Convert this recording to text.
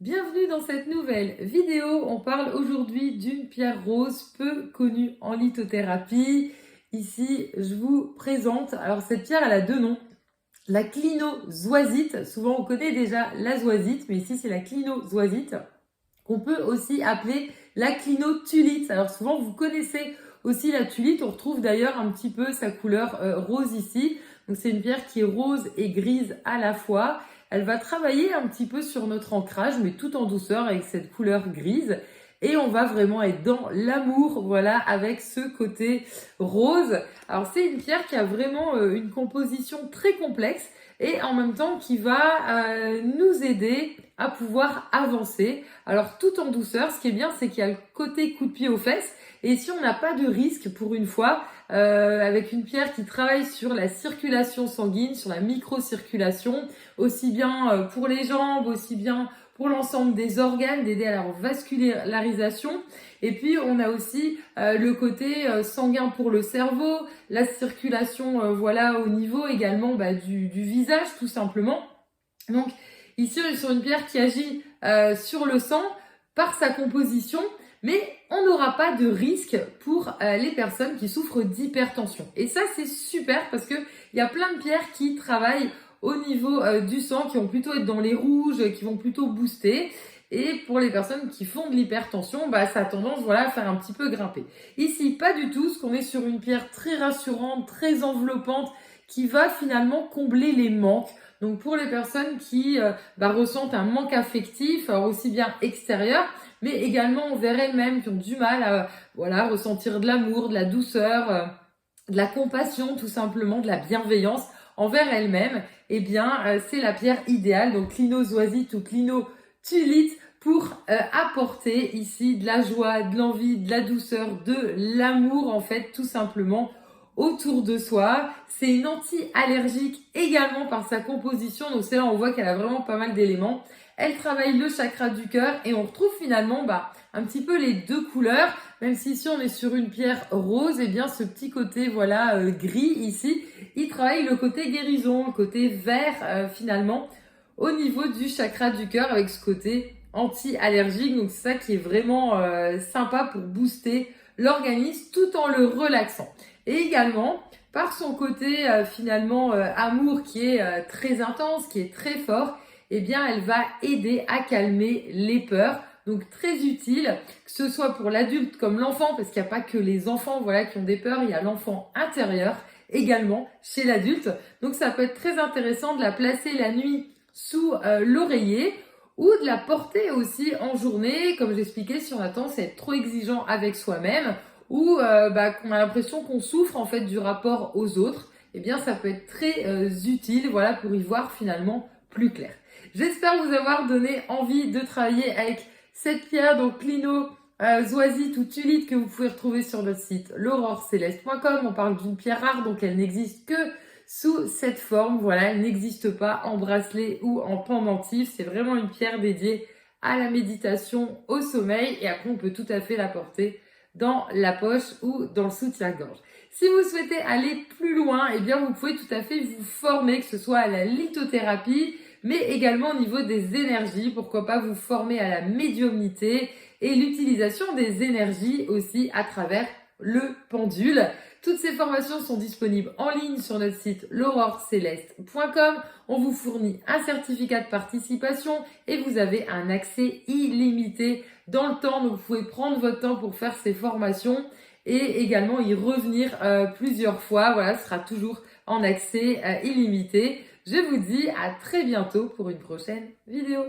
Bienvenue dans cette nouvelle vidéo. On parle aujourd'hui d'une pierre rose peu connue en lithothérapie. Ici, je vous présente. Alors cette pierre, elle a deux noms. La clinozoisite. Souvent, on connaît déjà la zoisite, mais ici, c'est la clinozoisite qu'on peut aussi appeler la clinotulite. Alors souvent, vous connaissez aussi la tulite. On retrouve d'ailleurs un petit peu sa couleur rose ici. Donc c'est une pierre qui est rose et grise à la fois. Elle va travailler un petit peu sur notre ancrage, mais tout en douceur avec cette couleur grise. Et on va vraiment être dans l'amour, voilà, avec ce côté rose. Alors c'est une pierre qui a vraiment une composition très complexe et en même temps qui va nous aider à pouvoir avancer. Alors tout en douceur, ce qui est bien, c'est qu'il y a le côté coup de pied aux fesses. Et si on n'a pas de risque pour une fois, avec une pierre qui travaille sur la circulation sanguine, sur la microcirculation, aussi bien pour les jambes, aussi bien pour l'ensemble des organes, d'aider à leur vascularisation. Et puis on a aussi le côté sanguin pour le cerveau, la circulation voilà au niveau également du visage tout simplement. Donc ici on est sur une pierre qui agit sur le sang par sa composition, mais on n'aura pas de risque pour les personnes qui souffrent d'hypertension. Et ça c'est super parce que il y a plein de pierres qui travaillent au niveau du sang, qui vont plutôt être dans les rouges, qui vont plutôt booster. Et pour les personnes qui font de l'hypertension, ça a tendance voilà, à faire un petit peu grimper. Ici, pas du tout, parce qu'on est sur une pierre très rassurante, très enveloppante, qui va finalement combler les manques. Donc pour les personnes qui ressentent un manque affectif, alors aussi bien extérieur, mais également envers elles-mêmes, qui ont du mal à ressentir de l'amour, de la douceur, de la compassion, tout simplement, de la bienveillance envers elles-mêmes, c'est la pierre idéale, donc clinozoisite ou clinotulite, pour apporter ici de la joie, de l'envie, de la douceur, de l'amour en fait, tout simplement, autour de soi. C'est une anti-allergique également par sa composition, donc c'est là on voit qu'elle a vraiment pas mal d'éléments. Elle travaille le chakra du cœur et on retrouve finalement un petit peu les deux couleurs, même si ici on est sur une pierre rose, ce petit côté gris ici, il travaille le côté guérison, le côté vert finalement au niveau du chakra du cœur avec ce côté anti-allergique. Donc c'est ça qui est vraiment sympa pour booster l'organisme tout en le relaxant. Et également, par son côté amour qui est très intense, qui est très fort, elle va aider à calmer les peurs. Donc très utile, que ce soit pour l'adulte comme l'enfant, parce qu'il n'y a pas que les enfants qui ont des peurs, il y a l'enfant intérieur également chez l'adulte. Donc ça peut être très intéressant de la placer la nuit sous l'oreiller ou de la porter aussi en journée, comme j'expliquais, si on a tendance à être trop exigeant avec soi-même ou qu'on a l'impression qu'on souffre en fait du rapport aux autres, ça peut être très utile pour y voir finalement plus clair. J'espère vous avoir donné envie de travailler avec cette pierre, donc clinozoisite ou tulite, que vous pouvez retrouver sur notre site l'aurorcéleste.com. On parle d'une pierre rare, donc elle n'existe que sous cette forme. Voilà, elle n'existe pas en bracelet ou en pendentif. C'est vraiment une pierre dédiée à la méditation, au sommeil. Et après, on peut tout à fait la porter dans la poche ou dans le soutien-gorge. Si vous souhaitez aller plus loin, vous pouvez tout à fait vous former, que ce soit à la lithothérapie, mais également au niveau des énergies. Pourquoi pas vous former à la médiumnité et l'utilisation des énergies aussi à travers le pendule. Toutes ces formations sont disponibles en ligne sur notre site l'aurorcéleste.com. On vous fournit un certificat de participation et vous avez un accès illimité dans le temps. Donc vous pouvez prendre votre temps pour faire ces formations et également y revenir plusieurs fois. Voilà, ce sera toujours en accès illimité. Je vous dis à très bientôt pour une prochaine vidéo.